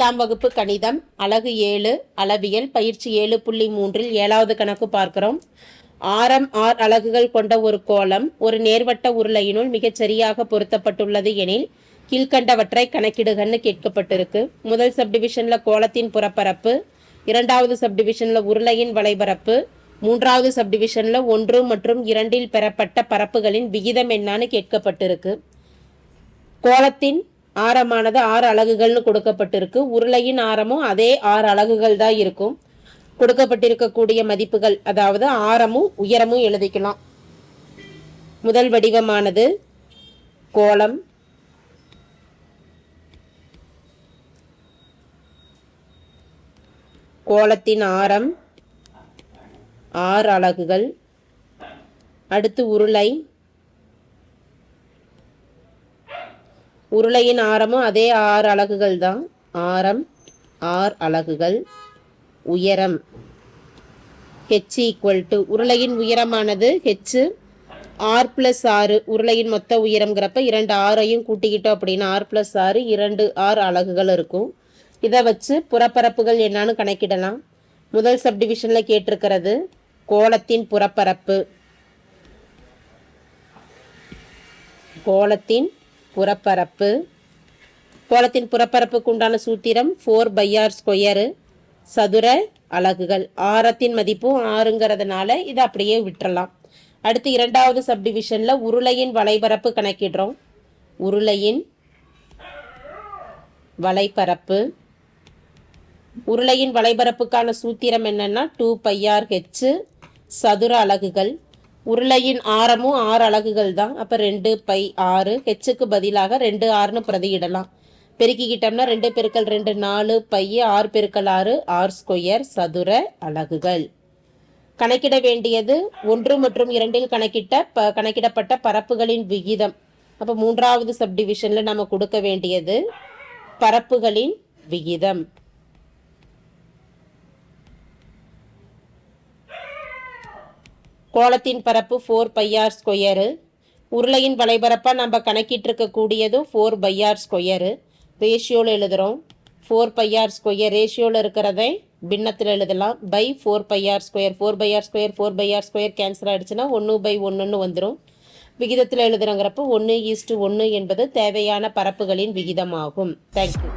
8ஆம் வகுப்பு கணிதம் அலகு 7 அளவியல் பயிற்சி 7.3 7வது கணக்கு பார்க்கிறோம். ஆரம் r அலகுகள் கொண்ட ஒரு கோளம் ஒரு நேர்வட்ட உருளையினுள் மிகச் சரியாக பொருத்தப்பட்டுள்ளது எனில் கீழ்கண்டவற்றை கணக்கிடுகன்னு கேட்கப்பட்டிருக்கு. முதல் சப்டிவிஷன்ல கோளத்தின் புறப்பரப்பு, இரண்டாவது சப்டிவிஷன்ல உருளையின் வளைபரப்பு, மூன்றாவது சப்டிவிஷன்ல 1 மற்றும் 2இல் பெறப்பட்ட பரப்புகளின் விகிதம் என்னன்னு கேட்கப்பட்டிருக்கு. கோளத்தின் ஆரமானது 6 அலகுகள்னு கொடுக்கப்பட்டிருக்கு. உருளையின் ஆரமும் அதே 6 அலகுகள் தான் இருக்கும். கொடுக்கப்பட்டிருக்கக்கூடிய மதிப்புகள், அதாவது ஆரமும் உயரமும் எழுதிக்கலாம். முதல் வடிவமானது கோளம், கோளத்தின் ஆரம் 6 அலகுகள். அடுத்து உருளை, உருளையின் ஆரமும் அதே 6 அலகுகள் தான். ஆரம் 6 அலகுகள். உயரம் h = உருளையின் உயரமானது h r+6, உருளையின் மொத்த உயரம்ங்கிறப்ப 2 ஆரையும் கூட்டிக்கிட்டோம் அப்படின்னா r+6 2 r அலகுகள் இருக்கும். இதை வச்சு புறப்பரப்புகள் என்னன்னு கணக்கிடலாம். முதல் சப்டிவிஷன்ல கேட்டிருக்கிறது கோளத்தின் புறப்பரப்பு. கோளத்தின் புறப்பரப்பு, கோளத்தின் புறப்பரப்புக்கு உண்டான சூத்திரம் 4πr², சதுர அலகுகள். ஆரத்தின் மதிப்பும் 6ங்கிறதுனால இதை அப்படியே விட்டுறலாம். அடுத்து இரண்டாவது சப்டிவிஷன்ல உருளையின் வளைபரப்பு கணக்கிடுறோம். உருளையின் வளைபரப்பு, உருளையின் வளைபரப்புக்கான சூத்திரம் என்னன்னா 2πrh, சதுர அலகுகள். உருளையின் ஆரமும் 6 அலகுகள் தான். அப்போ 2πr, ஹெச்சுக்கு பதிலாக 2rன்னு பிரதியிடலாம். பெருக்கிக்கிட்டோம்னா 2 × 2 4 π, r × 6 r², சதுர அலகுகள். கணக்கிட வேண்டியது 1 மற்றும் 2இல் கணக்கிடப்பட்ட பரப்புகளின் விகிதம். அப்போ மூன்றாவது சப்டிவிஷன்ல நம்ம கொடுக்க வேண்டியது பரப்புகளின் விகிதம். கோளத்தின் பரப்பு 4πr², உருளையின் வளைபரப்பா நம்ம கணக்கிட்டு இருக்கக்கூடியதும் 4πr². ரேஷியோவில் எழுதுகிறோம். 4πr², ரேஷியோவில் இருக்கிறதை பின்னத்தில் எழுதலாம். By 4πr², 4πr², 4πr² cancel ஆகிடுச்சுன்னா 1/1ன்னு வந்துடும். விகிதத்தில் எழுதுகிறோங்கிறப்ப 1:1 என்பது தேவையான பரப்புகளின் விகிதமாகும். தேங்க்யூ.